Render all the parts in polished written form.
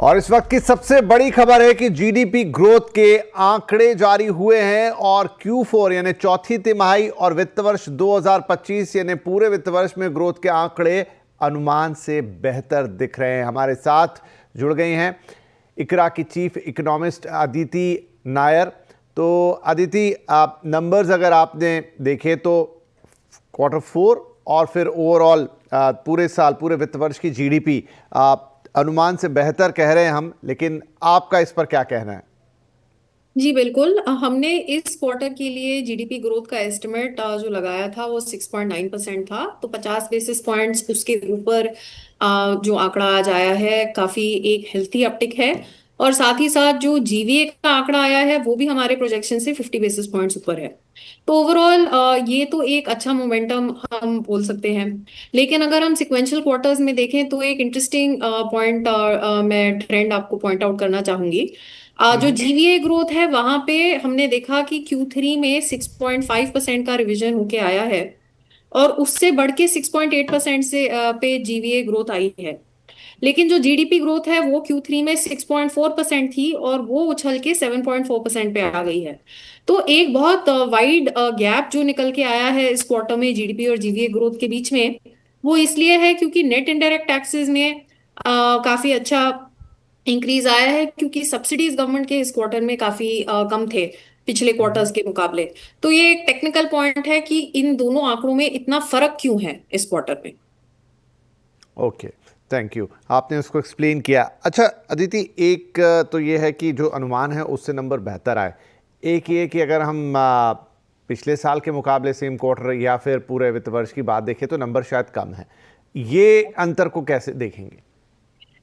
और इस वक्त की सबसे बड़ी खबर है कि जीडीपी ग्रोथ के आंकड़े जारी हुए हैं और Q4 यानी चौथी तिमाही और वित्त वर्ष 2025 यानी पूरे वित्त वर्ष में ग्रोथ के आंकड़े अनुमान से बेहतर दिख रहे हैं। हमारे साथ जुड़ गई हैं इकरा की चीफ इकोनॉमिस्ट अदिति नायर। तो अदिति, आप नंबर्स अगर आपने देखे तो Q4 और फिर ओवरऑल पूरे साल पूरे वित्त वर्ष की जीडीपी अनुमान से बेहतर कह रहे हैं हम, लेकिन आपका इस पर क्या कहना है? जी बिल्कुल। हमने इस क्वार्टर के लिए जीडीपी ग्रोथ का एस्टिमेट जो लगाया था वो 6.9% था। तो 50 बेसिस पॉइंट्स उसके ऊपर जो आंकड़ा आज आया है काफी एक हेल्थी अपटिक है। और साथ ही साथ जो जीवीए का आंकड़ा आया है वो भी हमारे प्रोजेक्शन से 50 बेसिस पॉइंट्स ऊपर है। तो ओवरऑल ये तो एक अच्छा मोमेंटम हम बोल सकते हैं। लेकिन अगर हम सिक्वेंशियल क्वार्टर्स में देखें तो एक इंटरेस्टिंग पॉइंट मैं ट्रेंड आपको पॉइंट आउट करना चाहूंगी। जो जीवीए ग्रोथ है वहां पे हमने देखा कि Q3 में 6.5% का रिवीजन होके आया है। और उससे बढ़ के 6.8% से पे जीवीए ग्रोथ आई है। लेकिन जो जीडीपी ग्रोथ है वो Q3 में 6.4% थी और वो उछल के 7.4% पे आ गई है। तो एक बहुत वाइड गैप जो निकल के आया है इस क्वार्टर में जीडीपी और जीवीए ग्रोथ के बीच में। वो इसलिए है क्योंकि नेट इनडायरेक्ट टैक्सेस में काफी अच्छा इंक्रीज आया है, क्योंकि सब्सिडीज गवर्नमेंट के इस क्वार्टर में काफी कम थे पिछले क्वार्टर्स के मुकाबले। तो ये एक टेक्निकल पॉइंट है कि इन दोनों आंकड़ों में इतना फर्क क्यों है इस क्वार्टर में। ओके, थैंक यू, आपने उसको एक्सप्लेन किया। अच्छा अदिति, एक तो ये है कि जो अनुमान है उससे नंबर बेहतर आए। एक ये कि अगर हम पिछले साल के मुकाबले सेम क्वार्टर या फिर पूरे वित्त वर्ष की बात देखें तो नंबर शायद कम है। ये अंतर को कैसे देखेंगे?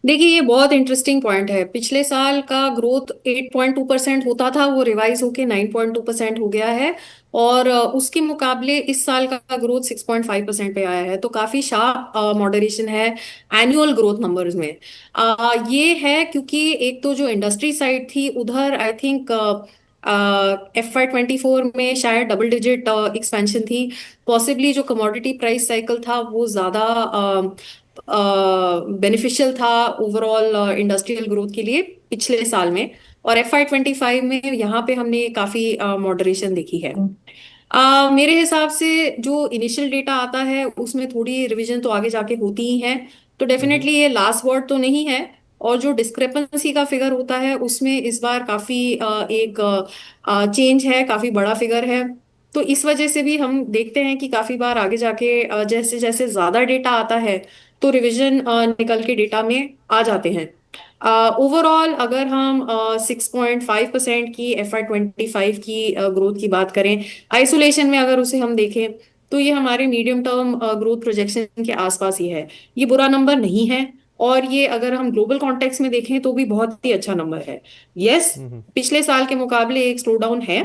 देखिए ये बहुत इंटरेस्टिंग पॉइंट है। पिछले साल का ग्रोथ 8.2% होता था, वो रिवाइज होके 9.2% हो गया है। और उसके मुकाबले इस साल का ग्रोथ 6.5% पे आया है। तो काफी शार्प मॉडरेशन है एनुअल ग्रोथ नंबर्स में। ये है क्योंकि एक तो जो इंडस्ट्री साइड थी उधर आई थिंक FY24 में शायद डबल डिजिट एक्सपेंशन थी। पॉसिबली जो कमोडिटी प्राइस साइकिल था वो ज्यादा बेनिफिशियल था ओवरऑल इंडस्ट्रियल ग्रोथ के लिए पिछले साल में। और FY25 में यहाँ पे हमने काफी मॉडरेशन देखी है। मेरे हिसाब से जो इनिशियल डेटा आता है उसमें थोड़ी रिवीजन तो आगे जाके होती ही है। तो डेफिनेटली ये लास्ट वर्ड तो नहीं है। और जो डिस्क्रिपेंसी का फिगर होता है उसमें इस बार काफी एक चेंज है, काफी बड़ा फिगर है। तो इस वजह से भी हम देखते हैं कि काफी बार आगे जाके जैसे जैसे ज्यादा डेटा आता है तो रिवीजन निकल के डेटा में आ जाते हैं। ओवरऑल अगर हम 6.5% की FY25 की ग्रोथ की बात करें, आइसोलेशन में अगर उसे हम देखें तो ये हमारे मीडियम टर्म ग्रोथ प्रोजेक्शन के आसपास ही है। ये बुरा नंबर नहीं है। और ये अगर हम ग्लोबल कॉन्टेक्स्ट में देखें तो भी बहुत ही अच्छा नंबर है। यस, हम्म। पिछले साल के मुकाबले एक स्लो डाउन है।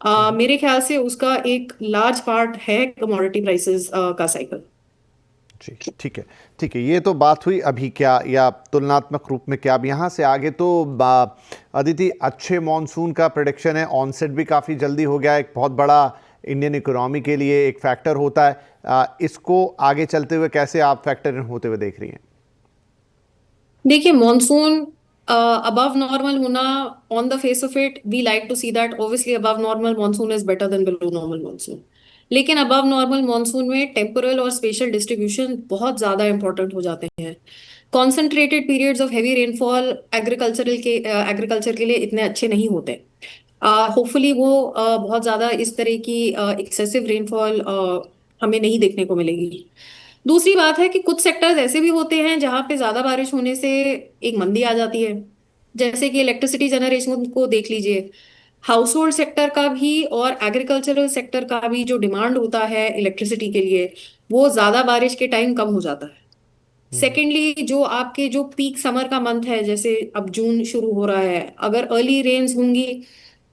हम्म। मेरे ख्याल से उसका एक लार्ज पार्ट है कमोडिटी प्राइसेस का साइकिल। जी, ठीक है। ठीक है, ये तो बात हुई अभी क्या या तुलनात्मक रूप में क्या। अब यहाँ से आगे तो अदिति, अच्छे मॉनसून का प्रेडिक्शन है, ऑनसेट भी काफ़ी जल्दी हो गया, एक बहुत बड़ा इंडियन इकोनॉमी के लिए एक फैक्टर होता है। इसको आगे चलते हुए कैसे आप फैक्टर इन होते हुए देख रही हैं? देखिए मॉनसून अबव नॉर्मल होना, on the face of it we like to see that obviously above normal monsoon is better than below normal monsoon. लेकिन अबव नॉर्मल मॉनसून में टेम्पोरल और स्पेशल डिस्ट्रीब्यूशन बहुत ज्यादा इंपॉर्टेंट हो जाते हैं। Concentrated periods of heavy rainfall agriculture के लिए इतने अच्छे नहीं होते। होपफुली वो बहुत ज्यादा इस तरह की एक्सेसिव रेनफॉल हमें नहीं देखने को मिलेगी। दूसरी बात है कि कुछ सेक्टर्स ऐसे भी होते हैं जहां पे ज्यादा बारिश होने से एक मंदी आ जाती है। जैसे कि इलेक्ट्रिसिटी जनरेशन को देख लीजिए। हाउस होल्ड सेक्टर का भी और एग्रीकल्चरल सेक्टर का भी जो डिमांड होता है इलेक्ट्रिसिटी के लिए वो ज्यादा बारिश के टाइम कम हो जाता है। सेकेंडली जो आपके जो पीक समर का मंथ है, जैसे अब जून शुरू हो रहा है, अगर अर्ली रेन्स होंगी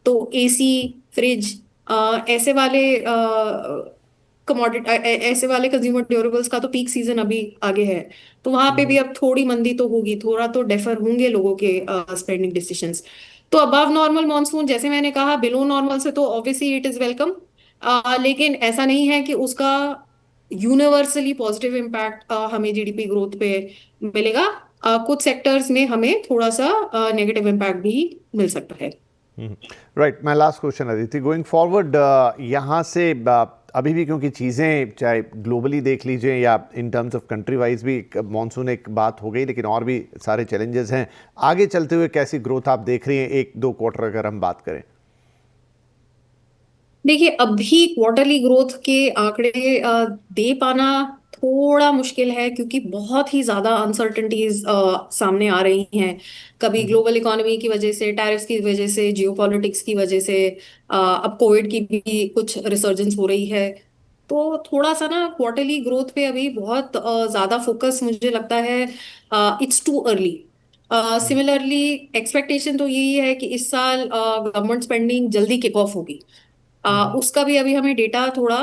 तो एसी, फ्रिज, ऐसे वाले कमोडिटी, ऐसे वाले कंज्यूमर ड्यूरेबल्स का तो पीक सीजन अभी आगे है। तो वहां पे भी अब थोड़ी मंदी तो होगी, थोड़ा तो डेफर होंगे लोगों के स्पेंडिंग डिसीजंस। तो अबव नॉर्मल मॉनसून जैसे मैंने कहा, बिलो नॉर्मल से तो ऑब्वियसली इट इज वेलकम। लेकिन ऐसा नहीं है कि उसका यूनिवर्सली पॉजिटिव इम्पैक्ट हमें जीडीपी ग्रोथ पे मिलेगा। कुछ सेक्टर्स में हमें थोड़ा सा नेगेटिव इम्पैक्ट भी मिल सकता है। Right, my last question Aditi, going forward यहाँ से अभी भी क्योंकि चीज़ें चाहे ग्लोबली देख लीजिए या in terms of country wise भी, मॉनसून एक बात हो गई लेकिन और भी सारे चैलेंजेस हैं, आगे चलते हुए कैसी ग्रोथ आप देख रही हैं 1-2 क्वार्टर अगर हम बात करें? देखिए, अभी क्वार्टरली ग्रोथ के आंकड़े दे पाना थोड़ा मुश्किल है, क्योंकि बहुत ही ज्यादा अनसर्टेनिटीज सामने आ रही हैं। कभी ग्लोबल इकोनॉमी की वजह से, टैरिफ्स की वजह से, जियोपॉलिटिक्स की वजह से, अब कोविड की भी कुछ रिसर्जेंस हो रही है। तो थोड़ा सा ना क्वार्टरली ग्रोथ पे अभी बहुत ज्यादा फोकस मुझे लगता है, it's too early. Similarly expectation तो यही है कि इस साल गवर्नमेंट स्पेंडिंग जल्दी किक ऑफ होगी। उसका भी अभी हमें डेटा थोड़ा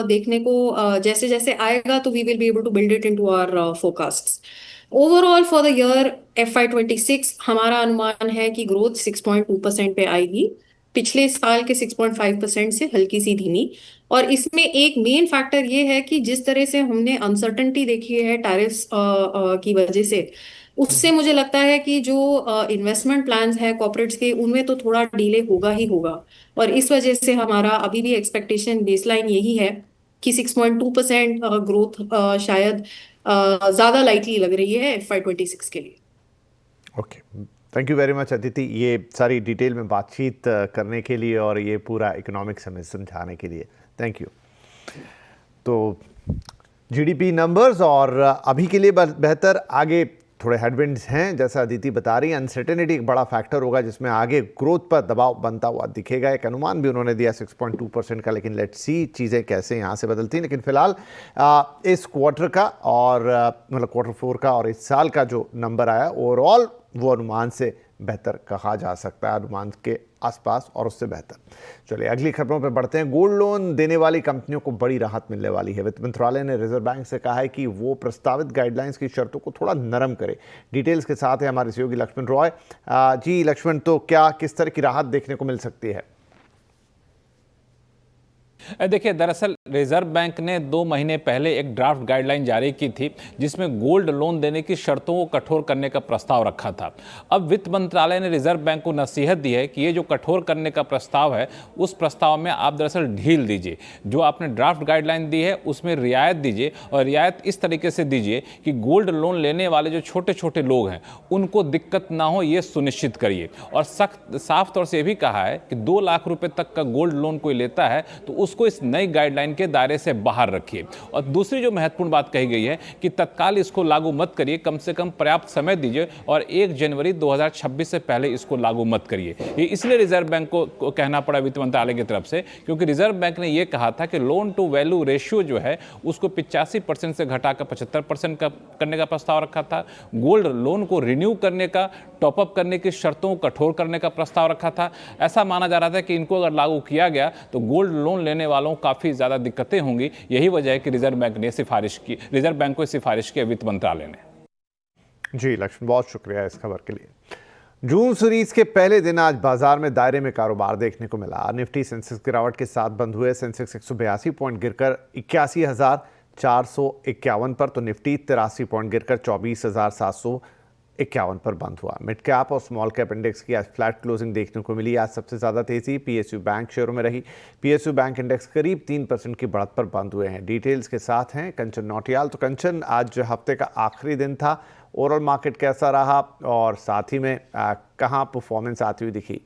देखने को जैसे जैसे आएगा, तो we will be able to build it into our forecasts. Overall for the year FY26 हमारा अनुमान है कि ग्रोथ 6.2% पे आएगी, पिछले साल के 6.5% से हल्की सी धीमी। और इसमें एक मेन फैक्टर ये है कि जिस तरह से हमने अनसर्टेनिटी देखी है टैरिफ्स की वजह से, उससे मुझे लगता है कि जो इन्वेस्टमेंट प्लान्स हैं कॉर्पोरेट्स के, उनमें तो थोड़ा डिले होगा ही होगा। और इस वजह से हमारा अभी भी एक्सपेक्टेशन बेसलाइन यही है कि 6.2% ग्रोथ शायद ज्यादा लाइटली लग रही है FY26 के लिए। Okay, thank you very much Aditi, ये सारी डिटेल में बातचीत करने के लिए और ये पूरा इकोनॉमिक्स हमें समझाने के लिए थैंक यू। तो जीडीपी नंबर्स और अभी के लिए बेहतर, आगे थोड़े हेडविंड्स हैं जैसा अदिति बता रही है। अनसर्टेनिटी एक बड़ा फैक्टर होगा जिसमें आगे ग्रोथ पर दबाव बनता हुआ दिखेगा। एक अनुमान भी उन्होंने दिया 6.2% का, लेकिन लेट्स सी चीज़ें कैसे यहाँ से बदलती हैं। लेकिन फिलहाल इस क्वार्टर का और मतलब Q4 का और इस साल का जो नंबर आया ओवरऑल वो अनुमान से बेहतर कहा जा सकता है, अनुमान के आसपास और उससे बेहतर। चलिए अगली खबरों पर बढ़ते हैं। गोल्ड लोन देने वाली कंपनियों को बड़ी राहत मिलने वाली है। वित्त मंत्रालय ने रिजर्व बैंक से कहा है कि वो प्रस्तावित गाइडलाइंस की शर्तों को थोड़ा नरम करे। डिटेल्स के साथ है हमारे सहयोगी लक्ष्मण रॉय। जी लक्ष्मण, तो क्या किस तरह की राहत देखने को मिल सकती है? देखिए, दरअसल रिजर्व बैंक ने 2 महीने पहले एक ड्राफ्ट गाइडलाइन जारी की थी जिसमें गोल्ड लोन देने की शर्तों को कठोर करने का प्रस्ताव रखा था। अब वित्त मंत्रालय ने रिजर्व बैंक को नसीहत दी है कि ये जो कठोर करने का प्रस्ताव है, उस प्रस्ताव में आप दरअसल ढील दीजिए। जो आपने ड्राफ्ट गाइडलाइन दी है उसमें रियायत दीजिए, और रियायत इस तरीके से दीजिए कि गोल्ड लोन लेने वाले जो छोटे छोटे लोग हैं उनको दिक्कत ना हो, ये सुनिश्चित करिए। और साफ तौर से भी कहा है कि 2 लाख रुपए तक का गोल्ड लोन कोई लेता है तो उसको इस नई गाइडलाइन के दायरे से बाहर रखिए। और दूसरी जो महत्वपूर्ण बात कही गई है कि तत्काल इसको लागू मत करिए, कम से कम पर्याप्त समय दीजिए और 1 जनवरी 2026 से पहले इसको लागू मत करिए। ये इसलिए रिजर्व बैंक को कहना पड़ा वित्त मंत्रालय की तरफ से, क्योंकि रिजर्व बैंक ने यह कहा था कि लोन टू वैल्यू रेशियो जो है उसको 85% से घटाकर 75% का करने का प्रस्ताव रखा था। गोल्ड लोन को रिन्यू करने का, टॉपअप करने की शर्तों को कठोर करने का प्रस्ताव रखा था। ऐसा माना जा रहा था कि इनको अगर लागू किया गया तो गोल्ड लोन लेने वालों काफी ज्यादा दिक्कतें होंगी। यही वजह है कि रिजर्व बैंक को सिफारिश की वित्त मंत्रालय ने। जी लक्ष्मण, बहुत शुक्रिया इस खबर के लिए। जून सीरीज के पहले दिन आज बाजार में दायरे में कारोबार देखने को मिला। निफ्टी सेंसेक्स गिरावट के साथ बंद हुए। सेंसेक्स 182 पॉइंट गिरकर 81,451 पर, तो निफ्टी 83 पॉइंट गिरकर 24,751 पर बंद हुआ। मिड कैप और स्मॉल कैप इंडेक्स की आज फ्लैट क्लोजिंग देखने को मिली। आज सबसे ज़्यादा तेजी पीएसयू बैंक शेयरों में रही। पीएसयू बैंक इंडेक्स करीब 3% की बढ़त पर बंद हुए हैं। डिटेल्स के साथ हैं कंचन नौटियाल। तो कंचन, आज हफ्ते का आखिरी दिन था, ओवरऑल मार्केट कैसा रहा और साथ ही में कहाँ परफॉर्मेंस आती हुई दिखी?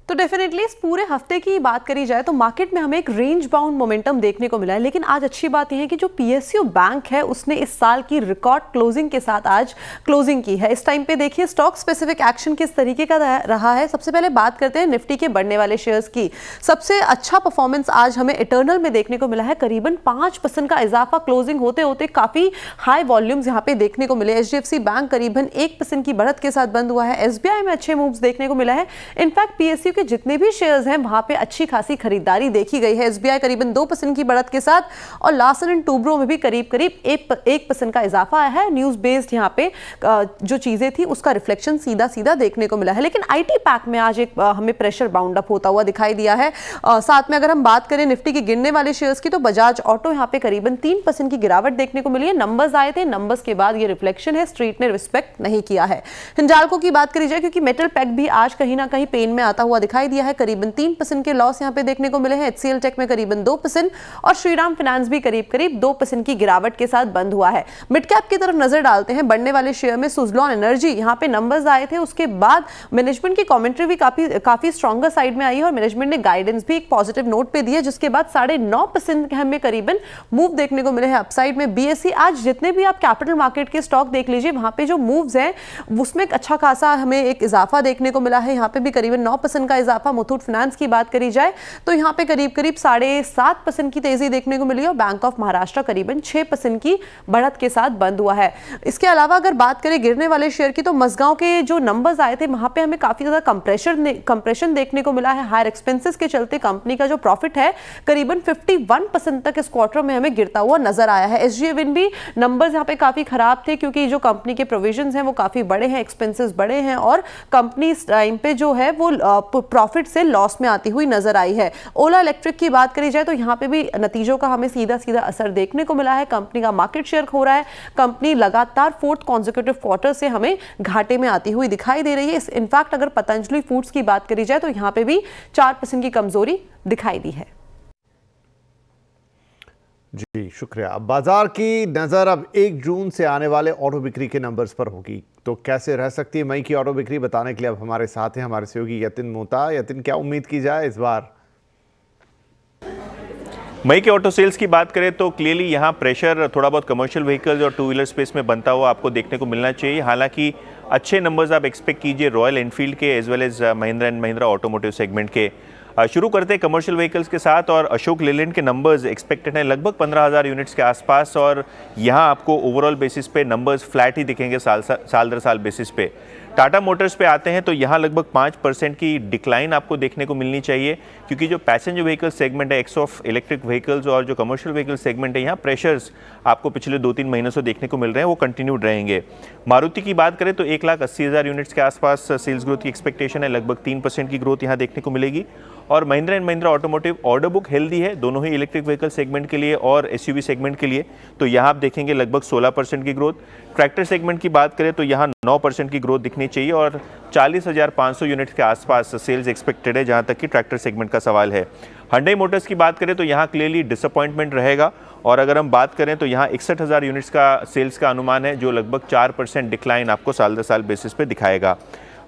तो डेफिनेटली इस पूरे हफ्ते की बात करी जाए तो मार्केट में हमें एक रेंज बाउंड मोमेंटम देखने को मिला है। लेकिन आज अच्छी बात यह है कि जो पीएसयू बैंक है उसने इस साल की रिकॉर्ड क्लोजिंग के साथ आज क्लोजिंग की है। इस टाइम पे देखिए स्टॉक स्पेसिफिक एक्शन किस तरीके का रहा है। सबसे पहले बात करते हैं निफ्टी के बढ़ने वाले शेयर्स की। सबसे अच्छा परफॉर्मेंस आज हमें इटर्नल में देखने को मिला है। करीबन 5% का इजाफा क्लोजिंग होते होते काफी हाई वॉल्यूम्स यहाँ पे देखने को मिले। HDFC बैंक करीबन 1% की बढ़त के साथ बंद हुआ है। SBI में अच्छे मूव्स देखने को मिला है। इनफैक्ट पीएसयू क्योंकि जितने भी शेयर्स हैं वहां पे अच्छी खासी खरीदारी देखी गई है। SBI करीबन 2% की बढ़त के साथ और लार्सन एंड टूब्रो में भी करीब करीब 1% का इजाफा आया है। न्यूज बेस्ड यहाँ पे जो चीजें थी उसका रिफ्लेक्शन सीधा सीधा देखने को मिला है। लेकिन IT पैक में आज एक हमें प्रेशर बाउंड अप होता हुआ दिखाई दिया है। साथ में अगर हम बात करें निफ्टी के गिरने वाले शेयर्स की तो बजाज ऑटो यहाँ पे करीबन 3% की गिरावट देखने को मिली है। नंबर्स आए थे, नंबर्स के बाद ये रिफ्लेक्शन है, स्ट्रीट ने रिस्पेक्ट नहीं किया है। हिंडाल्को की बात करी जाए क्योंकि मेटल पैक भी आज कहीं ना कहीं पेन में आता हुआ दिखाई दिया है। करीबन 3% के लॉस यहाँ पे देखने को मिले हैं। HCL टेक में करीबन 2% और श्रीराम फाइनेंस भी करीब करीब 2% की गिरावट के साथ बंद हुआ है। मिड कैप की तरफ नजर डालते हैं। बढ़ने वाले शेयर में सुजलॉन एनर्जी, यहाँ पे नंबर्स आए थे, उसके बाद मैनेजमेंट की कमेंट्री भी काफी स्ट्रॉन्गर साइड में आई है और मैनेजमेंट ने गाइडेंस भी एक पॉजिटिव नोट पे दी है, जिसके बाद 9.5% के हमें करीबन मूव देखने को मिले हैं अपसाइड में। BSE आज जितने भी आप कैपिटल मार्केट के स्टॉक देख लीजिए वहां पे जो मूव्स हैं उसमें एक अच्छा खासा हमें एक इजाफा देखने को मिला है। यहाँ पे भी करीबन 9% का इजाफा। मुथूट फाइनेंस की बात करी जाए तो यहाँ पे करीब 7.5% की तेजी देखने को मिली और बैंक ऑफ महाराष्ट्र करीबन 6% की बढ़त के साथ बंद हुआ है। इसके अलावा अगर बात करें गिरने वाले शेयर की तो मजगांव के जो नंबर्स आए थे वहां पे हमें काफी ज्यादा कंप्रेशन देखने को मिला है। हायर एक्सपेंसेस के चलते कंपनी का जो प्रॉफिट है करीबन 51% तक इस क्वार्टर में हमें गिरता हुआ नजर आया है। SGA विन भी नंबर्स यहाँ पे काफी खराब थे क्योंकि जो कंपनी के प्रोविजंस हैं वो काफी बड़े हैं, एक्सपेंसेस बड़े हैं और कंपनी इस टाइम पे जो है वो प्रॉफिट से लॉस में आती हुई नजर आई है। ओला इलेक्ट्रिक की बात करी जाए तो यहाँ पे भी नतीजों का हमें सीधा सीधा असर देखने को मिला है। कंपनी का मार्केट शेयर खो रहा है। कंपनी लगातार 4th कॉन्जिक्यूटिव क्वार्टर से हमें घाटे में आती हुई दिखाई दे रही है। इनफैक्ट अगर पतंजलि फूड्स की बात करी जाए तो यहाँ पे भी 4% की कमजोरी दिखाई दी है। जी शुक्रिया। अब बाजार की नजर अब 1 जून से आने वाले ऑटो बिक्री के नंबर्स पर होगी, तो कैसे रह सकती है मई की ऑटो बिक्री, बताने के लिए अब हमारे साथ हैं हमारे सहयोगी यतिन मोहता। यतिन, क्या उम्मीद की जाए इस बार? मई के ऑटो सेल्स की बात करें तो क्लियरली यहाँ प्रेशर थोड़ा बहुत कमर्शियल व्हीकल्स और 2 व्हीलर स्पेस में बनता हुआ आपको देखने को मिलना चाहिए। हालांकि अच्छे नंबर्स आप एक्सपेक्ट कीजिए रॉयल एनफील्ड के as well as Mahindra and Mahindra automotive segment के। शुरू करते हैं कमर्शियल व्हीकल्स के साथ और अशोक लेलैंड के नंबर्स एक्सपेक्टेड हैं लगभग 15,000 यूनिट्स के आसपास और यहाँ आपको ओवरऑल बेसिस पे नंबर्स फ्लैट ही दिखेंगे साल दर साल बेसिस पे। टाटा मोटर्स पे आते हैं तो यहाँ लगभग 5% की डिक्लाइन आपको देखने को मिलनी चाहिए क्योंकि जो पैसेंजर व्हीकल सेगमेंट है एक्स ऑफ इलेक्ट्रिक व्हीकल्स और जो कमर्शियल व्हीकल सेगमेंट है यहाँ प्रेशर्स आपको पिछले 2-3 महीनों से देखने को मिल रहे हैं, वो कंटिन्यूड रहेंगे। मारुति की बात करें तो 1,80,000 यूनिट्स के आसपास सेल्स ग्रोथ की एक्सपेक्टेशन है, लगभग 3% की ग्रोथ यहाँ देखने को मिलेगी। और Mahindra and Mahindra automotive order book healthy है दोनों ही इलेक्ट्रिक व्हीकल सेगमेंट के लिए और SUV सेगमेंट के लिए, तो यहाँ आप देखेंगे लगभग 16% की ग्रोथ। ट्रैक्टर सेगमेंट की बात करें तो यहाँ 9% की ग्रोथ दिखनी चाहिए और 40,500 यूनिट्स के आसपास सेल्स एक्सपेक्टेड है जहाँ तक कि ट्रैक्टर सेगमेंट का सवाल है। Hyundai मोटर्स की बात करें तो यहाँ क्लियरली डिसअपॉइंटमेंट रहेगा और अगर हम बात करें तो यहाँ 61,000 यूनिट्स का सेल्स का अनुमान है जो लगभग 4% डिक्लाइन आपको साल दर साल बेसिस पे दिखाएगा।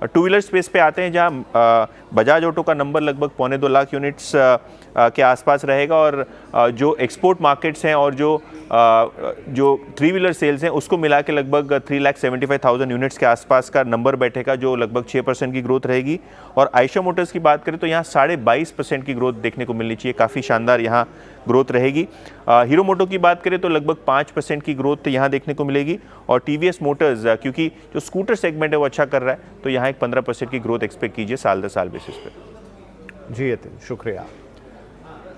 2 व्हीलर स्पेस पे आते हैं जहाँ बजाज ऑटो का नंबर लगभग 2.25 लाख यूनिट्स के आसपास रहेगा और जो एक्सपोर्ट मार्केट्स हैं और जो 3 व्हीलर सेल्स हैं उसको मिला के लगभग 3,75,000 यूनिट्स के आसपास का नंबर बैठेगा जो लगभग 6% की ग्रोथ रहेगी। और आयशा मोटर्स की बात करें तो यहाँ 22.5% की ग्रोथ देखने को मिलनी चाहिए, काफ़ी शानदार यहाँ ग्रोथ रहेगी। हीरो मोटो की बात करें तो लगभग 5% की ग्रोथ यहाँ देखने को मिलेगी और TVS मोटर्स क्योंकि जो स्कूटर सेगमेंट है वो अच्छा कर रहा है तो यहाँ एक 15% की ग्रोथ एक्सपेक्ट कीजिए साल दर साल बेसिस पे। जी यतिन शुक्रिया।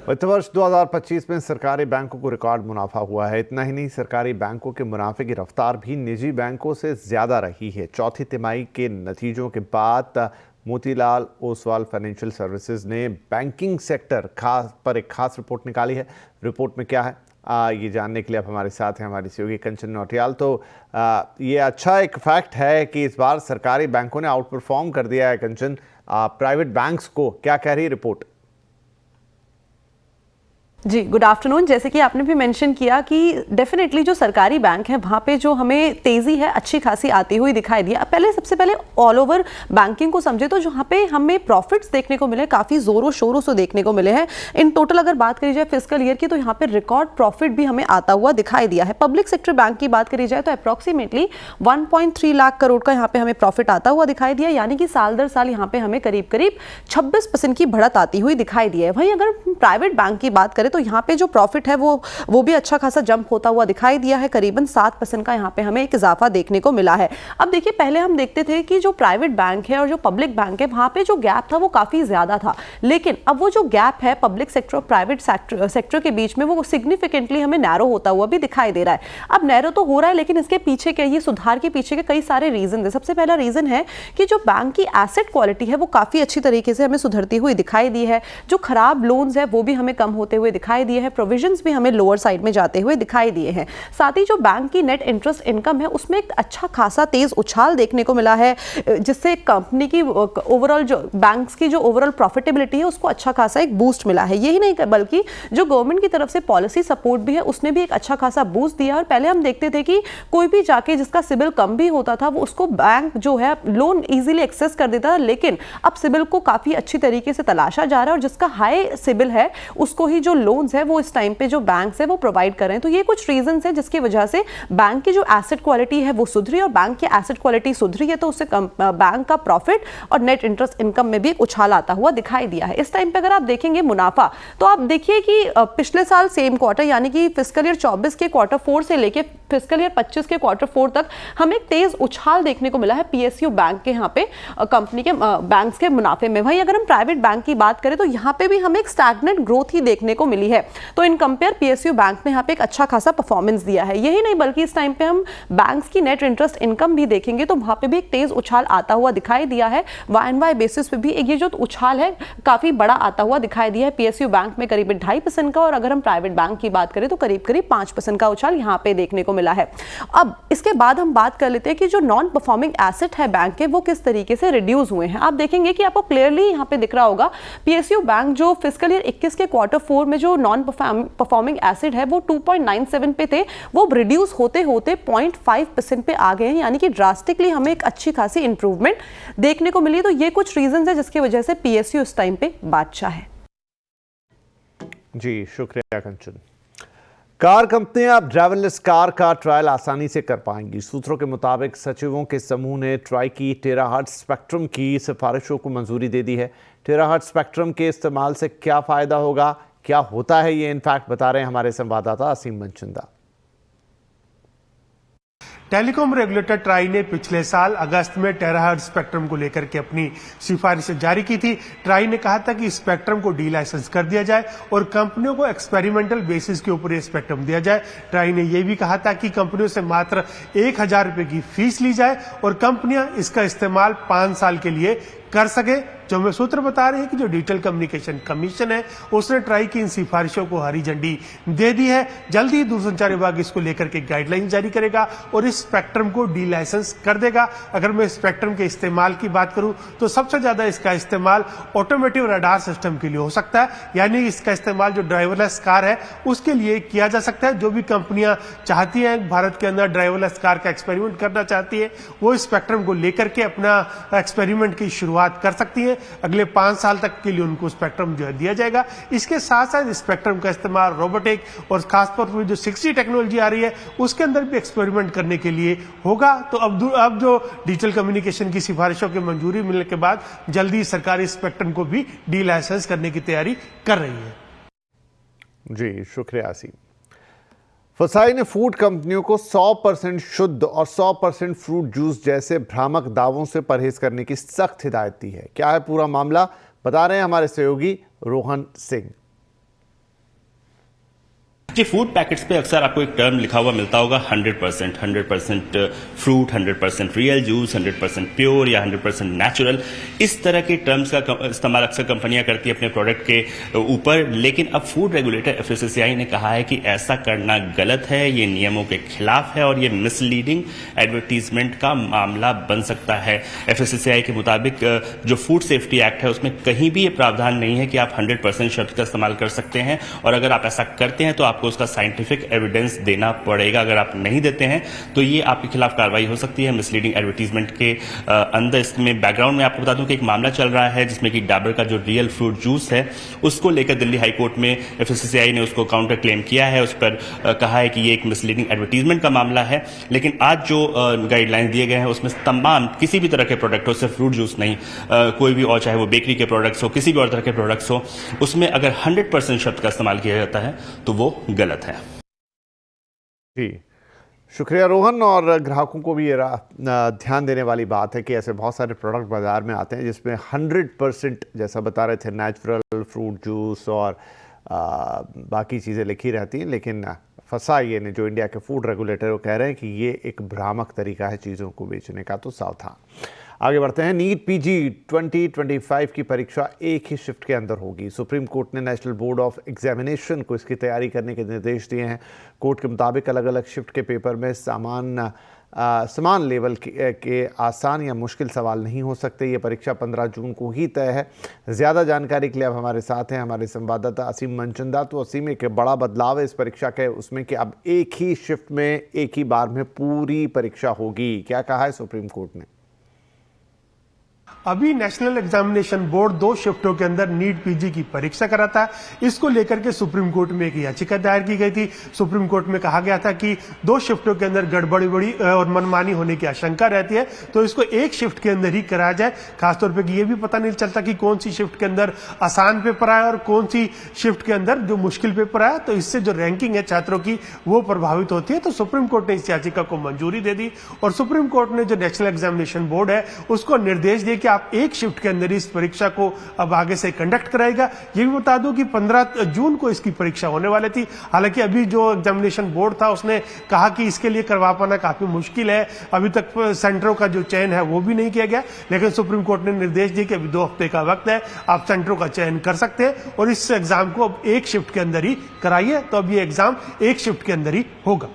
वित्त वर्ष 2025 में सरकारी बैंकों को रिकॉर्ड मुनाफा हुआ है। इतना ही नहीं, सरकारी बैंकों के मुनाफे की रफ्तार भी निजी बैंकों से ज़्यादा रही है। चौथी तिमाही के नतीजों के बाद मोतीलाल ओसवाल फाइनेंशियल सर्विसेज ने बैंकिंग सेक्टर पर एक खास रिपोर्ट निकाली है। रिपोर्ट में क्या है ये जानने के लिए अब हमारे साथ हैं हमारी सहयोगी कंचन नौटियाल। तो ये अच्छा एक फैक्ट है कि इस बार सरकारी बैंकों ने आउट परफॉर्म कर दिया है। कंचन, प्राइवेट बैंक्स को क्या कह रही है रिपोर्ट? जी गुड आफ्टरनून। जैसे कि आपने भी मेंशन किया कि डेफिनेटली जो सरकारी बैंक है वहाँ पे जो हमें तेज़ी है अच्छी खासी आती हुई दिखाई दी। अब सबसे पहले ऑल ओवर बैंकिंग को समझे तो जहाँ पे हमें प्रॉफिट्स देखने को मिले काफ़ी ज़ोरों शोरों से देखने को मिले हैं। इन टोटल अगर बात करी जाए फिस्कल ईयर की तो यहाँ पे रिकॉर्ड प्रॉफिट भी हमें आता हुआ दिखाई दिया है। पब्लिक सेक्टर बैंक की बात करी जाए तो अप्रॉक्सीमेटली 1.3 लाख करोड़ का यहाँ पे हमें प्रॉफिट आता हुआ दिखाई दिया, यानी कि साल दर साल यहाँ पे हमें करीब 26% की बढ़त आती हुई दिखाई दी है। वहीं अगर प्राइवेट बैंक की बात करें करें तो यहाँ पे जो प्रॉफिट है वो भी अच्छा खासा जंप होता हुआ दिखाई दिया है, करीबन 7% का यहाँ पे हमें एक इजाफा देखने को मिला है। अब देखिए, पहले हम देखते थे कि जो प्राइवेट बैंक है और जो पब्लिक बैंक है वहाँ पे जो गैप था वो काफ़ी ज़्यादा था, लेकिन अब वो जो गैप है पब्लिक सेक्टर और प्राइवेट सेक्टर के बीच में वो सिग्निफिकेंटली हमें नैरो होता हुआ भी दिखाई दे रहा है। अब नैरो तो हो रहा है, लेकिन इसके पीछे के ये सुधार के पीछे के कई सारे रीजन है। सबसे पहला रीजन है कि जो बैंक की एसेट क्वालिटी है वो काफ़ी अच्छी तरीके से हमें सुधरती हुई दिखाई दी है, जो खराब लोन्स है वो भी हमें कम होते हुए दिखाई दिए हैं, प्रोविजंस भी हमें लोअर साइड में जाते हुए दिखाई दिए हैं। साथ ही जो बैंक की नेट इंटरेस्ट इनकम है उसमें एक अच्छा खासा तेज उछाल देखने को मिला है, जिससे कंपनी की ओवरऑल जो बैंक्स की जो ओवरऑल प्रॉफिटेबिलिटी है उसको अच्छा खासा एक बूस्ट मिला है। यही नहीं बल्कि जो गवर्नमेंट की तरफ से पॉलिसी सपोर्ट भी है उसने भी एक अच्छा खासा बूस्ट दिया। और पहले हम देखते थे कि कोई भी जाके जिसका सिबिल कम भी होता था वो उसको बैंक जो है लोन इजीली एक्सेस कर देता था, लेकिन अब सिबिल को काफी अच्छी तरीके से तलाशा जा रहा है और जिसका हाई सिबिल है उसको ही जो लोन्स है वो इस टाइम पे जो बैंक्स है वो प्रोवाइड कर रहे हैं। तो ये कुछ रीजंस है जिसकी वजह से बैंक की जो एसेट क्वालिटी है वो सुधरी, और बैंक की एसेट क्वालिटी सुधरी है तो उससे बैंक का प्रॉफिट और नेट इंटरेस्ट इनकम में भी एक उछाल आता हुआ दिखाई दिया है। इस टाइम पे अगर आप देखेंगे मुनाफा, तो आप देखिए कि पिछले साल सेम क्वार्टर यानी कि फिस्कल ईयर 24 के क्वार्टर 4 से लेके फिस्कल ईयर 25 के क्वार्टर 4 तक हमें एक तेज उछाल देखने को मिला है पीएसयू बैंक के यहाँ पे कंपनी के बैंक्स के मुनाफे में। वहीं अगर हम प्राइवेट बैंक की बात करें तो यहाँ पे भी हमें एक स्टैग्नेंट ग्रोथ ही देखने को मिली है। तो इन कंपेयर पीएसयू बैंक ने यहाँ पे एक अच्छा खासा परफॉर्मेंस दिया है। यही नहीं बल्कि इस टाइम पे हम बैंक्स की नेट इंटरेस्ट इनकम भी देखेंगे तो वहां पे भी एक तेज उछाल आता हुआ दिखाई दिया है। YoY बेसिस पे भी ये जो उछाल है काफी बड़ा आता हुआ दिखाई दिया है पीएसयू बैंक में, करीब 2.5% का, और अगर हम प्राइवेट बैंक की बात करें तो करीब 5% का उछाल यहाँ पे देखने को मिला है। अब इसके बाद हम बात कर लेते हैं कि जो नॉन परफॉर्मिंग एसेट है बैंक के वो किस तरीके से रिड्यूस हुए हैं। आप देखेंगे कि आपको क्लियरली यहाँ पे दिख रहा होगा पीएसयू बैंक जो फिस्कल ईयर 21 के क्वार्टर 4 में जो नॉन परफॉर्मिंग एसेट है वो 2.97 पे थे, वो रिड्यूस होते होते 0.5% पे आ गए हैं, यानी कि ड्रास्टिकली हमें एक अच्छी खासी इंप्रूवमेंट देखने को मिली। तो ये कुछ रीजंस है जिसकी वजह से पीएसयू इस टाइम पे बादशाह है। जी शुक्रिया कंचन। कार कंपनियां अब ड्राइवरलेस कार का ट्रायल आसानी से कर पाएंगी। सूत्रों के मुताबिक सचिवों के समूह ने ट्राई की टेराहर्ट्ज स्पेक्ट्रम की सिफारिशों को मंजूरी दे दी है। टेराहर्ट्ज स्पेक्ट्रम के इस्तेमाल से क्या फायदा होगा, क्या होता है, ये इनफैक्ट बता रहे हैं हमारे संवाददाता असीम मनचंदा। टेलीकॉम रेगुलेटर ट्राई ने पिछले साल अगस्त में टेराहर्ट्ज स्पेक्ट्रम को लेकर के अपनी सिफारिशें जारी की थी। ट्राई ने कहा था कि स्पेक्ट्रम को डी लाइसेंस कर दिया जाए और कंपनियों को एक्सपेरिमेंटल बेसिस के ऊपर ये स्पेक्ट्रम दिया जाए। ट्राई ने यह भी कहा था कि कंपनियों से मात्र 1000 रुपए की फीस ली जाए और कंपनियां इसका इस्तेमाल 5 साल के लिए कर सके। जो हमें सूत्र बता रहे हैं कि जो डिजिटल कम्युनिकेशन कमीशन है उसने ट्राई की इन सिफारिशों को हरी झंडी दे दी है। जल्द ही दूरसंचार विभाग इसको लेकर के गाइडलाइन जारी करेगा और इस स्पेक्ट्रम को डी लाइसेंस कर देगा। अगर मैं स्पेक्ट्रम के इस्तेमाल की बात करूं तो सबसे ज्यादा इसका इस्तेमाल ऑटोमेटिव रडार सिस्टम के लिए हो सकता है, यानी इसका इस्तेमाल जो ड्राइवरलेस कार है उसके लिए किया जा सकता है। जो भी कंपनियां चाहती हैं भारत के अंदर ड्राइवरलेस कार का एक्सपेरिमेंट करना चाहती है वो इस स्पेक्ट्रम को लेकर के अपना एक्सपेरिमेंट की शुरुआत कर सकती है। अगले 5 साल तक के लिए उनको स्पेक्ट्रम जो है दिया जाएगा। इसके साथ साथ स्पेक्ट्रम का इस्तेमाल रोबोटिक और खासतौर पर जो 6G टेक्नोलॉजी आ रही है उसके अंदर भी एक्सपेरिमेंट करने के लिए होगा। तो अब जो डिजिटल कम्युनिकेशन की सिफारिशों की मंजूरी मिलने के बाद जल्दी सरकारी स्पेक्ट्रम को भी डी लाइसेंस करने की तैयारी कर रही है। जी शुक्रिया आसीम। फसाई ने फूड कंपनियों को 100% शुद्ध और 100% फ्रूट जूस जैसे भ्रामक दावों से परहेज करने की सख्त हिदायत दी है। क्या है पूरा मामला, बता रहे हैं हमारे सहयोगी रोहन सिंह। जी, फूड पैकेट्स पे अक्सर आपको एक टर्म लिखा हुआ मिलता होगा 100% फ्रूट, 100% रियल जूस, 100% प्योर या 100% नेचुरल। इस तरह के टर्म्स का इस्तेमाल अक्सर कंपनियां करती है अपने प्रोडक्ट के ऊपर, लेकिन अब फूड रेगुलेटर FSSAI ने कहा है कि ऐसा करना गलत है, ये नियमों के खिलाफ है और ये मिसलीडिंग एडवर्टीजमेंट का मामला बन सकता है। FSSAI के मुताबिक जो फूड सेफ्टी एक्ट है उसमें कहीं भी ये प्रावधान नहीं है कि आप 100% शब्द का इस्तेमाल कर सकते हैं, और अगर आप ऐसा करते हैं तो आप आपको उसका साइंटिफिक एविडेंस देना पड़ेगा। अगर आप नहीं देते हैं तो ये आपके खिलाफ कार्रवाई हो सकती है मिसलीडिंग एडवर्टीजमेंट के अंदर। इसमें बैकग्राउंड में आपको बता दूं कि एक मामला चल रहा है जिसमें कि डाबर का जो रियल फ्रूट जूस है उसको लेकर दिल्ली हाईकोर्ट में FSSAI ने उसको काउंटर क्लेम किया है, उस पर कहा है कि ये एक मिसलीडिंग एडवर्टीजमेंट का मामला है। लेकिन आज जो गाइडलाइंस दिए गए हैं उसमें तमाम किसी भी तरह के प्रोडक्ट हो, सिर्फ फ्रूट जूस नहीं, कोई भी और, चाहे वो बेकरी के प्रोडक्ट्स हो, किसी भी और तरह के प्रोडक्ट्स हो, उसमें अगर 100% शब्द का इस्तेमाल किया जाता है तो वो गलत है। जी शुक्रिया रोहन। और ग्राहकों को भी ये ध्यान देने वाली बात है कि ऐसे बहुत सारे प्रोडक्ट बाजार में आते हैं जिसमें 100% जैसा बता रहे थे नेचुरल फ्रूट जूस और बाकी चीज़ें लिखी रहती हैं, लेकिन FSSAI ने जो इंडिया के फूड रेगुलेटर वो कह रहे हैं कि ये एक भ्रामक तरीका है चीज़ों को बेचने का, तो सावधान। आगे बढ़ते हैं। नीट PG 2025 की परीक्षा एक ही शिफ्ट के अंदर होगी। सुप्रीम कोर्ट ने नेशनल बोर्ड ऑफ एग्जामिनेशन को इसकी तैयारी करने के निर्देश दिए हैं। कोर्ट के मुताबिक अलग अलग शिफ्ट के पेपर में समान लेवल के आसान या मुश्किल सवाल नहीं हो सकते। ये परीक्षा 15 जून को ही तय है। ज़्यादा जानकारी के लिए अब हमारे साथ हैं हमारे संवाददाता असीम मनचंदा। तो असीम, एक बड़ा बदलाव है इस परीक्षा के उसमें कि अब एक ही शिफ्ट में एक ही बार में पूरी परीक्षा होगी, क्या कहा है सुप्रीम कोर्ट ने? अभी नेशनल एग्जामिनेशन बोर्ड 2 शिफ्टों के अंदर नीट PG की परीक्षा कराता है। इसको लेकर के सुप्रीम कोर्ट में एक याचिका दायर की गई थी। सुप्रीम कोर्ट में कहा गया था कि 2 शिफ्टों के अंदर गड़बड़ी और मनमानी होने की आशंका रहती है, तो इसको एक शिफ्ट के अंदर ही कराया जाए। खासतौर पर ये भी पता नहीं चलता कि कौन सी शिफ्ट के अंदर आसान पेपर आया और कौन सी शिफ्ट के अंदर जो मुश्किल पेपर आया, तो इससे जो रैंकिंग है छात्रों की वो प्रभावित होती है। तो सुप्रीम कोर्ट ने इस याचिका को मंजूरी दे दी और सुप्रीम कोर्ट ने जो नेशनल एग्जामिनेशन बोर्ड है उसको निर्देश दिए कि आप एक शिफ्ट के अंदर इस परीक्षा को अब आगे से कंडक्ट कराएगा। ये भी बता दूं कि 15 जून को इसकी परीक्षा होने वाली थी। हालांकि अभी जो एग्जामिनेशन बोर्ड था उसने कहा कि इसके लिए करवा पाना काफी मुश्किल है, अभी तक सेंटरों का जो चयन है वो भी नहीं किया गया। लेकिन सुप्रीम कोर्ट ने निर्देश दिए कि अभी 2 हफ्ते का वक्त है, आप सेंटरों का चयन कर सकते हैं और इस एग्जाम को अब एक शिफ्ट के अंदर ही कराइए। तो अब ये एग्जाम एक शिफ्ट के अंदर ही होगा।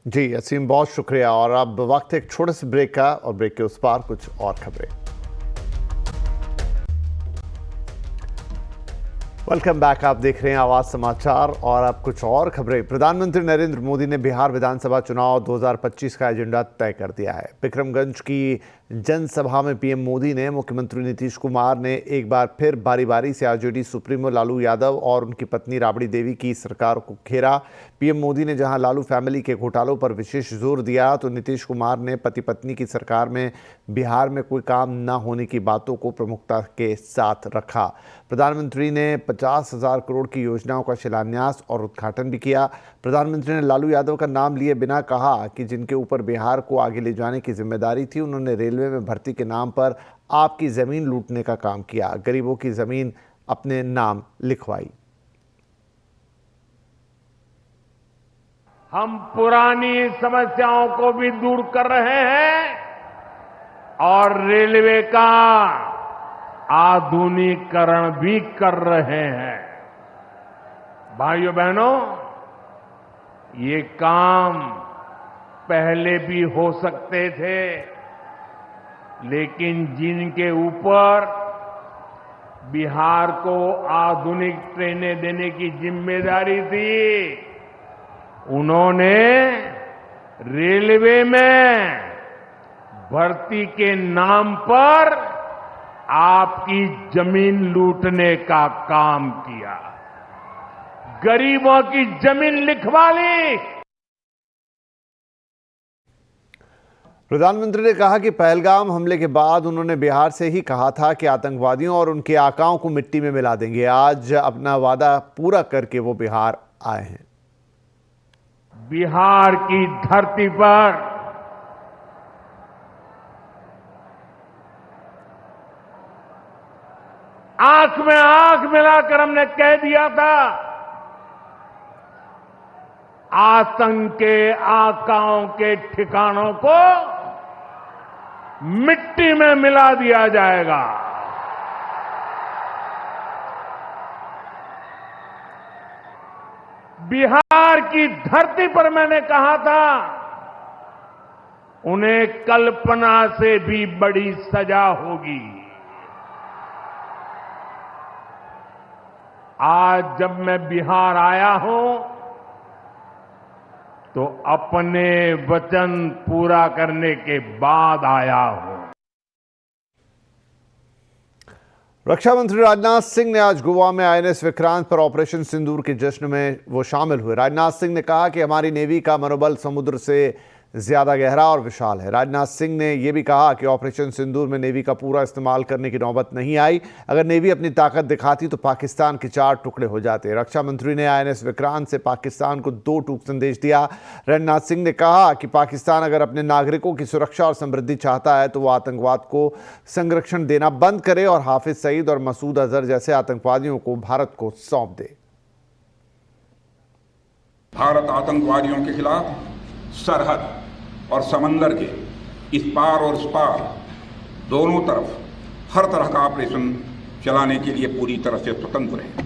जी असीम, बहुत शुक्रिया। और अब वक्त एक छोटे से ब्रेक का, और ब्रेक के उस पार कुछ और खबरें। वेलकम बैक, आप देख रहे हैं आवाज समाचार और अब कुछ और खबरें। प्रधानमंत्री नरेंद्र मोदी ने बिहार विधानसभा चुनाव 2025 का एजेंडा तय कर दिया है। विक्रमगंज की जनसभा में पीएम मोदी ने मुख्यमंत्री नीतीश कुमार ने एक बार फिर बारी बारी से आरजेडी सुप्रीमो लालू यादव और उनकी पत्नी राबड़ी देवी की सरकार को घेरा। पीएम मोदी ने जहां लालू फैमिली के घोटालों पर विशेष जोर दिया, तो नीतीश कुमार ने पति पत्नी की सरकार में बिहार में कोई काम न होने की बातों को प्रमुखता के साथ रखा। प्रधानमंत्री ने 50,000 करोड़ की योजनाओं का शिलान्यास और उद्घाटन भी किया। प्रधानमंत्री ने लालू यादव का नाम लिए बिना कहा कि जिनके ऊपर बिहार को आगे ले जाने की जिम्मेदारी थी, उन्होंने रेलवे में भर्ती के नाम पर आपकी जमीन लूटने का काम किया, गरीबों की जमीन अपने नाम लिखवाई। हम पुरानी समस्याओं को भी दूर कर रहे हैं और रेलवे का आधुनिकीकरण भी कर रहे हैं। भाइयों बहनों, ये काम पहले भी हो सकते थे, लेकिन जिनके ऊपर बिहार को आधुनिक ट्रेनें देने की जिम्मेदारी थी, उन्होंने रेलवे में भर्ती के नाम पर आपकी जमीन लूटने का काम किया, गरीबों की जमीन लिखवा ली। प्रधानमंत्री ने कहा कि पहलगाम हमले के बाद उन्होंने बिहार से ही कहा था कि आतंकवादियों और उनके आकाओं को मिट्टी में मिला देंगे। आज अपना वादा पूरा करके वो बिहार आए हैं। बिहार की धरती पर आंख में आंख मिलाकर हमने कह दिया था, आतंक के आकाओं के ठिकानों को मिट्टी में मिला दिया जाएगा। बिहार की धरती पर मैंने कहा था, उन्हें कल्पना से भी बड़ी सजा होगी। आज जब मैं बिहार आया हूं तो अपने वचन पूरा करने के बाद आया हूं। रक्षा मंत्री राजनाथ सिंह ने आज गोवा में आईएनएस विक्रांत पर ऑपरेशन सिंदूर के जश्न में वो शामिल हुए। राजनाथ सिंह ने कहा कि हमारी नेवी का मनोबल समुद्र से ज्यादा गहरा और विशाल है। राजनाथ सिंह ने यह भी कहा कि ऑपरेशन सिंदूर में नेवी का पूरा इस्तेमाल करने की नौबत नहीं आई। अगर नेवी अपनी ताकत दिखाती तो पाकिस्तान के 4 टुकड़े हो जाते। रक्षा मंत्री ने आईएनएस विक्रांत से पाकिस्तान को 2 टूक संदेश दिया। राजनाथ सिंह ने कहा कि पाकिस्तान अगर अपने नागरिकों की सुरक्षा और समृद्धि चाहता है तो वो आतंकवाद को संरक्षण देना बंद करे और हाफिज सईद और मसूद अजहर जैसे आतंकवादियों को भारत को सौंप दे। भारत आतंकवादियों के खिलाफ सरहद और समंदर के इस पार और उस पार दोनों तरफ हर तरह का ऑपरेशन चलाने के लिए पूरी तरह से स्वतंत्र है।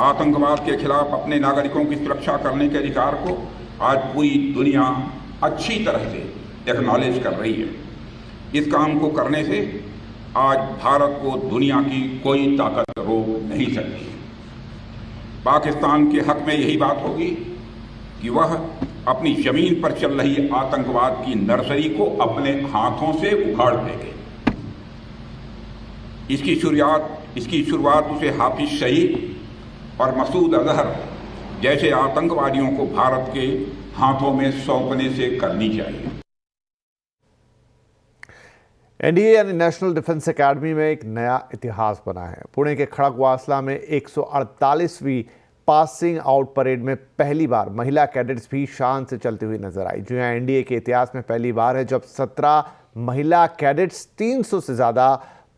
आतंकवाद के खिलाफ अपने नागरिकों की सुरक्षा करने के अधिकार को आज पूरी दुनिया अच्छी तरह से एक्नॉलेज कर रही है। इस काम को करने से आज भारत को दुनिया की कोई ताकत रोक नहीं सकती। पाकिस्तान के हक में यही बात होगी कि वह अपनी जमीन पर चल रही आतंकवाद की नर्सरी को अपने हाथों से उखाड़ देंगे। इसकी शुरुआत उसे हाफिज सईद और मसूद अजहर जैसे आतंकवादियों को भारत के हाथों में सौंपने से करनी चाहिए। एनडीए यानी नेशनल डिफेंस एकेडमी में एक नया इतिहास बना है। पुणे के खड़गवासला में 148वीं पासिंग आउट परेड में पहली बार महिला कैडेट्स भी शान से चलती हुई नजर आई। जो यहाँ एनडीए के इतिहास में पहली बार है जब 17 महिला कैडेट्स 300 से ज़्यादा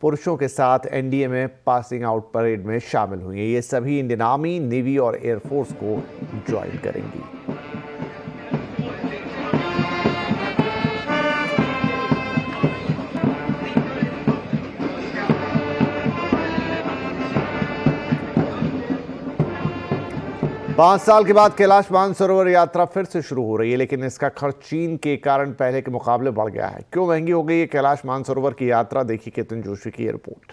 पुरुषों के साथ एनडीए में पासिंग आउट परेड में शामिल हुई हैं। ये सभी इंडियन आर्मी, नेवी और एयरफोर्स को ज्वाइन करेंगी। 5 साल के बाद कैलाश मानसरोवर यात्रा फिर से शुरू हो रही है, लेकिन इसका खर्च चीन के कारण पहले के मुकाबले बढ़ गया है। क्यों महंगी हो गई है कैलाश मानसरोवर की यात्रा? देखिए केतन जोशी की रिपोर्ट।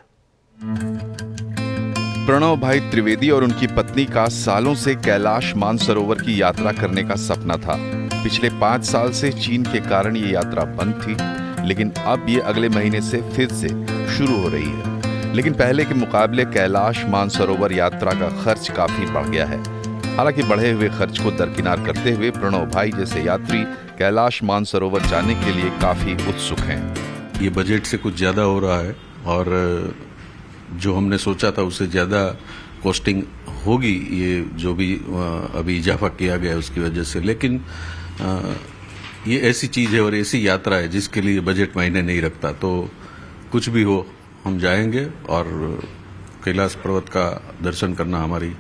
प्रणव भाई त्रिवेदी और उनकी पत्नी का सालों से कैलाश मानसरोवर की यात्रा करने का सपना था। पिछले 5 साल से चीन के कारण ये यात्रा बंद थी, लेकिन अब ये अगले महीने से फिर से शुरू हो रही है। लेकिन पहले के मुकाबले कैलाश मानसरोवर यात्रा का खर्च काफी बढ़ गया है। हालांकि बढ़े हुए खर्च को दरकिनार करते हुए प्रणव भाई जैसे यात्री कैलाश मानसरोवर जाने के लिए काफी उत्सुक हैं। ये बजट से कुछ ज्यादा हो रहा है और जो हमने सोचा था उससे ज्यादा कॉस्टिंग होगी, ये जो भी अभी इजाफा किया गया है उसकी वजह से। लेकिन ये ऐसी चीज है और ऐसी यात्रा है जिसके लिए बजट मायने नहीं रखता। तो कुछ भी हो हम जाएंगे और कैलाश पर्वत का दर्शन करना हमारी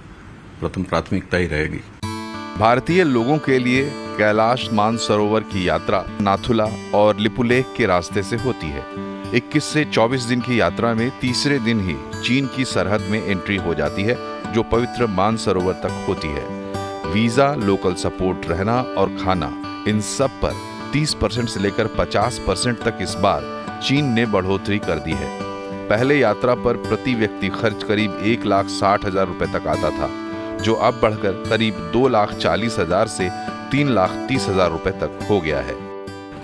प्रथम प्राथमिकता ही रहेगी। भारतीय लोगों के लिए कैलाश मानसरोवर की यात्रा नाथुला और लिपुलेख के रास्ते से होती है। 21 से 24 दिन की यात्रा में तीसरे दिन ही चीन की सरहद में एंट्री हो जाती है, जो पवित्र मानसरोवर तक होती है। वीजा, लोकल सपोर्ट, रहना और खाना, इन सब पर 30% से लेकर 50% तक इस बार चीन ने बढ़ोतरी कर दी है। पहले यात्रा पर प्रति व्यक्ति खर्च करीब 1,60,000 रुपए तक आता था, जो अब बढ़कर करीब 2,40,000 से 3,30,000 रुपए तक हो गया है।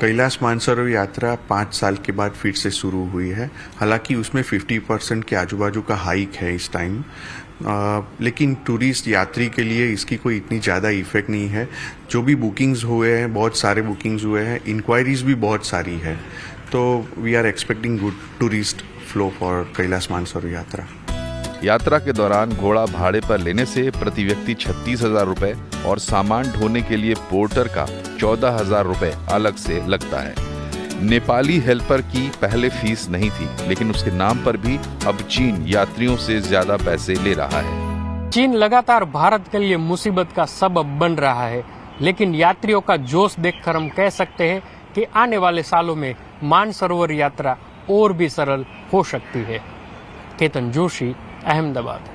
कैलाश मानसरोवर यात्रा 5 साल के बाद फिर से शुरू हुई है। हालांकि उसमें 50% के आजू बाजू का हाइक है इस टाइम, लेकिन टूरिस्ट यात्री के लिए इसकी कोई इतनी ज़्यादा इफेक्ट नहीं है। जो भी बुकिंग्स हुए हैं, बहुत सारे बुकिंग्स हुए हैं, इंक्वायरीज भी बहुत सारी है, तो we are expecting good tourist flow for Kailash Mansarovar Yatra. यात्रा के दौरान घोड़ा भाड़े पर लेने से प्रति व्यक्ति 36,000 रुपए और सामान ढोने के लिए पोर्टर का 14,000 रुपए अलग से लगता है। नेपाली हेल्पर की पहले फीस नहीं थी, लेकिन उसके नाम पर भी अब चीन यात्रियों से ज्यादा पैसे ले रहा है। चीन लगातार भारत के लिए मुसीबत का सबब बन रहा है, लेकिन यात्रियों का जोश देखकर हम कह सकते हैं कि आने वाले सालों में मानसरोवर यात्रा और भी सरल हो सकती है। केतन जोशी, अहमदाबाद।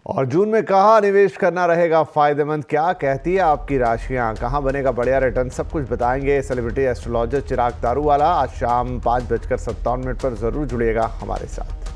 और जून में कहाँ निवेश करना रहेगा फायदेमंद, क्या कहती है आपकी राशियां, कहाँ बनेगा बढ़िया रिटर्न, सब कुछ बताएंगे सेलिब्रिटी एस्ट्रोलॉजर चिराग दारूवाला। आज शाम 5:57 पर जरूर जुड़िएगा हमारे साथ।